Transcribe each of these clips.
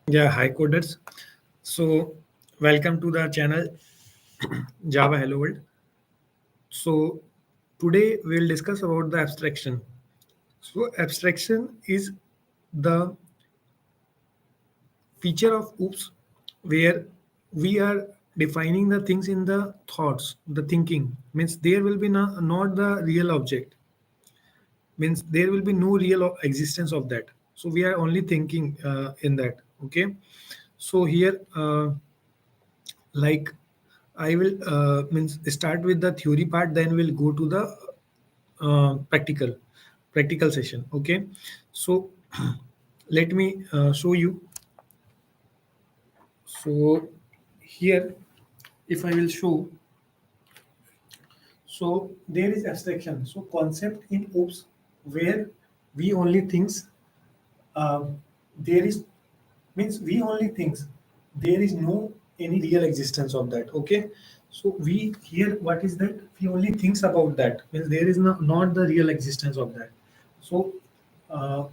Yeah, hi coders. So, welcome to the channel Java Hello World. So, today we'll discuss about the abstraction. So, abstraction is the feature of OOPS where we are defining the things in the thoughts, the thinking. Means there will be not the real object. Means there will be no real existence of that. So, we are only thinking in that. Okay. So, here, like I will means start with the theory part, then we'll go to the practical session. Okay, so let me show you. So here, if I will show, so there is abstraction. So concept in OOPS where we only thinks there is means we only thinks there is no any real existence of that. Okay, so we here what is that we only thinks about that means there is not the real existence of that. So uh,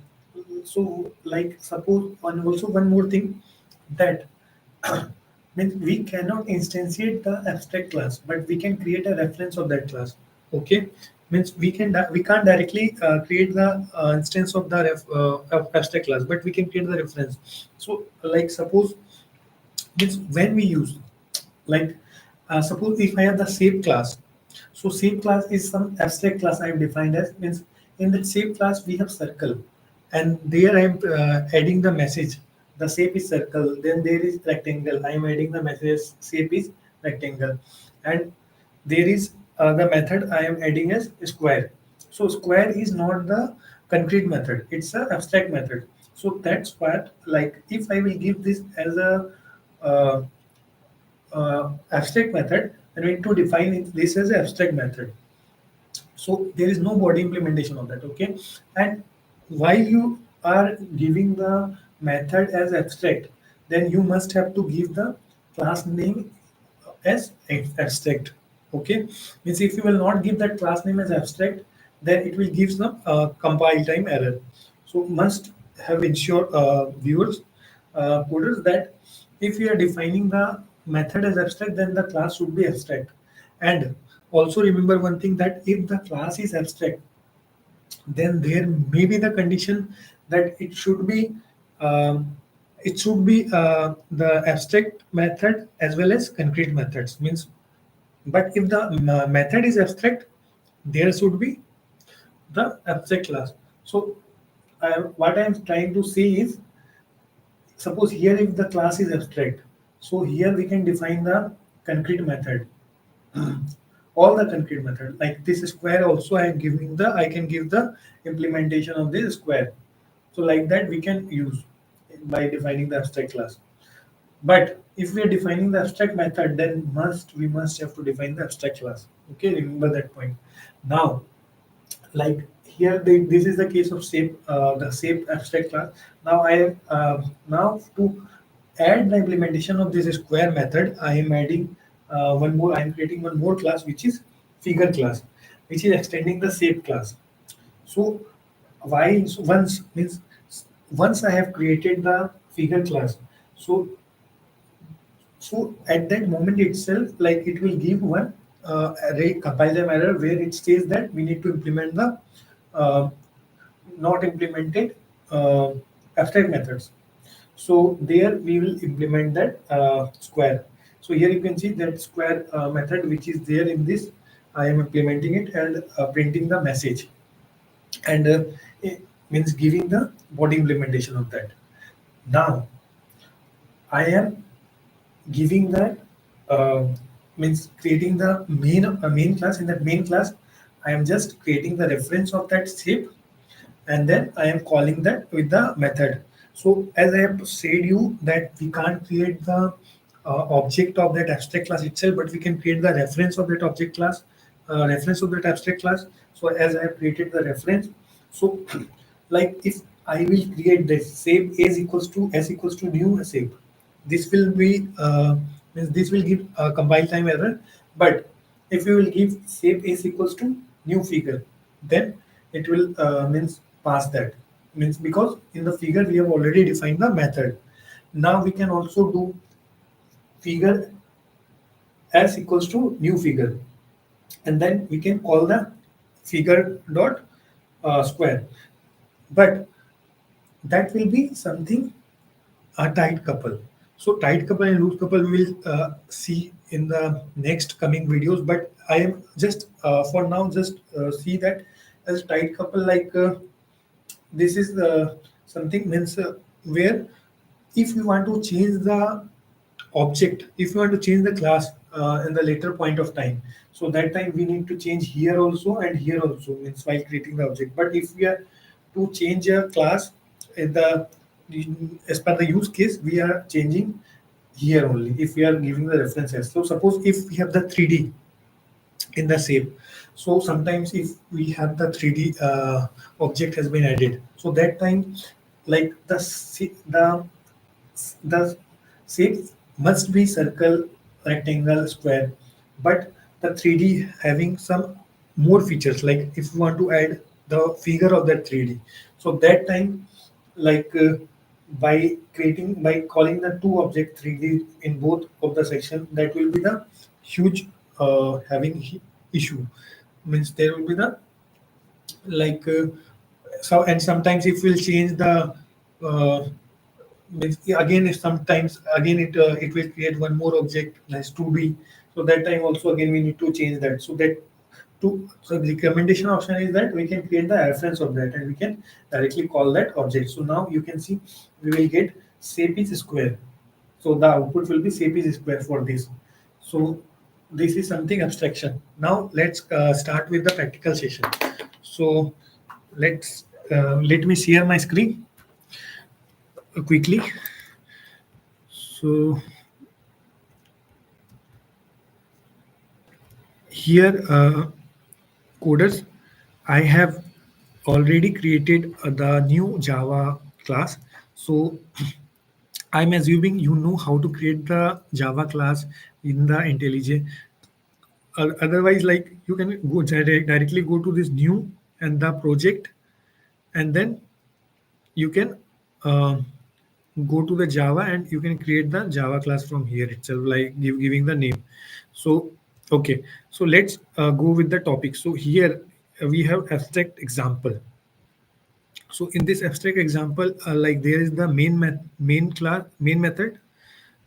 so like suppose one more thing that means we cannot instantiate the abstract class, but we can create a reference of that class. Okay, means we can't directly create the instance of the of abstract class, but we can create the reference. So like suppose means when we use like suppose if I have the shape class, so shape class is some abstract class I have defined as means in that shape class we have circle, and there I am adding the message. The shape is circle, then there is rectangle. I am adding the message shape is rectangle, and there is the method I am adding as square. So square is not the concrete method; it's a abstract method. So that's what like if I will give this as a uh, abstract method, then we need to define this as an abstract method. So there is no body implementation of that. Okay, and while you are giving the method as abstract, then you must have to give the class name as abstract. Okay, means if you will not give that class name as abstract, then it will give some compile time error. So must have ensure viewers coders that if you are defining the method as abstract, then the class should be abstract. And also remember one thing that if the class is abstract, then there may be the condition that um, it should be the abstract method as well as concrete methods. Means, but if the method is abstract, there should be the abstract class. So what I am trying to say is, suppose here if the class is abstract, so here we can define the concrete method, all the concrete method. Like this square also I am giving the, I can give the implementation of this square. So like that we can use by defining the abstract class. But if we are defining the abstract method, then we must have to define the abstract class. Okay, remember that point. Now like here this is the case of shape the shape abstract class. Now I am now to add the implementation of this square method, I am adding one more, I am creating one more class which is figure class, which is extending the shape class. So why so once means once I have created the figure class, so so at that moment itself, like it will give one array compile them error where it says that we need to implement the uh, not implemented uh, abstract methods. So there we will implement that square. So here you can see that square method which is there in this. I am implementing it and printing the message, and it means giving the body implementation of that. Now I am giving that uh, means creating the main class. In that main class I am just creating the reference of that shape, and then I am calling that with the method. So as I have said you that we can't create the object of that abstract class itself, but we can create the reference of that object class, reference of that abstract class. So as I have created the reference, so like if I will create this shape as equals to s equals to new shape, this will be means this will give a compile time error. But if you will give shape is equals to new figure, then it will means pass that, means because in the figure we have already defined the method. Now we can also do figure as equals to new figure, and then we can call the figure dot square. But that will be something a tight couple. So tight couple and loose couple we will see in the next coming videos. But I am just for now just see that as tight couple, like this is the something means where if you want to change the object, if you want to change the class in the later point of time, so that time we need to change here also and here also, means while creating the object. But if we are to change a class in the as per the use case, we are changing here only if we are giving the references. So suppose if we have the 3D in the shape, so sometimes if we have the 3D object has been added, so that time like the shape must be circle, rectangle, square, but the 3D having some more features. Like if you want to add the figure of that 3D, so that time, like by calling the two object 3D in both of the section, that will be the huge issue. Means there will be the like so, and sometimes if we'll change the uh, means again if sometimes again it will create one more object as 2D, so that time also again we need to change that. So that to so the recommendation option is that we can create the reference of that and we can directly call that object. So now you can see we will get shape is square, so the output will be shape is square for this. So this is something abstraction. Now let's start with the practical session. So let me share my screen quickly. So here, coders, I have already created the new Java class. So I'm assuming you know how to create the Java class in the IntelliJ. Otherwise, like you can directly go to this new and the project, and then you can uh, go to the Java and you can create the Java class from here itself, like giving the name. So, okay, so let's go with the topic. So here we have abstract example. So in this abstract example, like there is the main class, main method.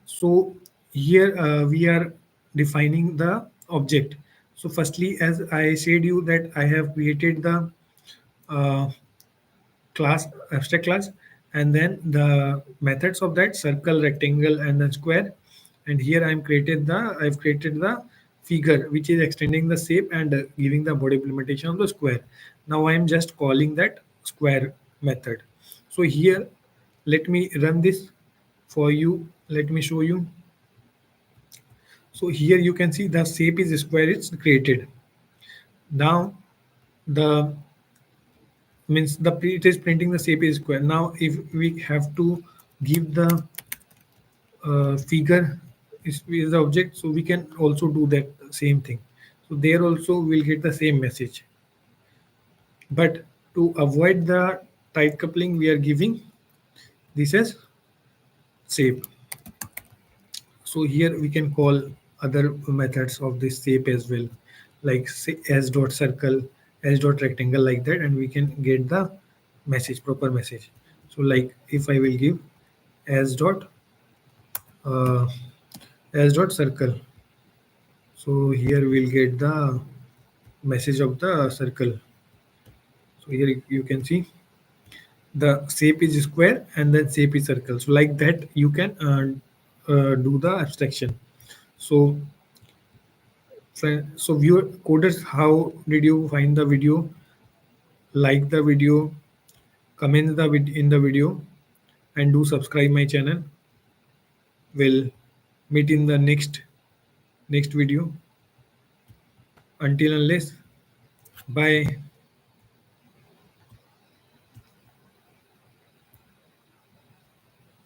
So here we are defining the object. So firstly, as I said you that I have created the uh, class, abstract class, and then the methods of that circle, rectangle, and then square. And here I've created the figure which is extending the shape and giving the body implementation of the square. Now I am just calling that square method. So here let me run this for you. Let me show you. So here you can see the shape is square, it's created. Now the means it is printing the shape is square. Now if we have to give the figure is the object, so we can also do that same thing. So there also we'll get the same message, but to avoid the tight coupling we are giving this as shape. So here we can call other methods of this shape as well, like say s dot circle, s dot rectangle, like that, and we can get the message, proper message. So like if I will give s dot uh, s dot circle, so here we'll get the message of the circle. So here you can see the shape is square and then shape is circle. So like that you can do the abstraction. So so viewer coders, how did you find the video? Like the video, comment in the video, and do subscribe my channel. We'll meet in the next video. Until unless, bye.